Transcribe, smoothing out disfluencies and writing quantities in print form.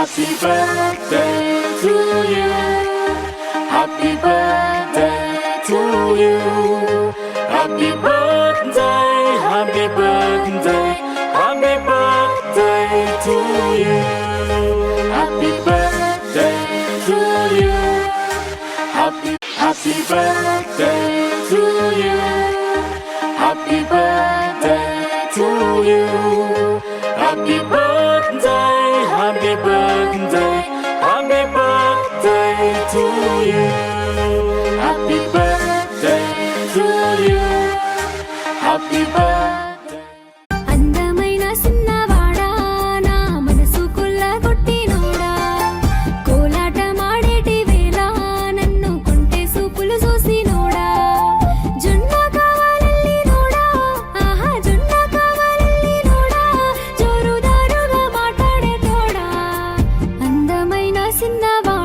Happy birthday to you. Happy birthday to you. Happy birthday, happy birthday, happy birthday to you. Happy birthday to you. Happy birthday to you. Happy birthday to you. Happy birthday, happy birthday, happy birthday to you. Happy birthday to you. Happy birthday. అందమైన సిన్నవాడా నా మనసు కొల్లగొట్టినోడా కోలాట మాడేటి వేళ నన్ను కొంటె సూపులు చూసినోడా జొన్న కావాలల్లి NUDA ఆహా జొన్న కావాలల్లి నోడా జోరుదారుగా మాట్లాడేటోడా అందమైన సిన్నవాడా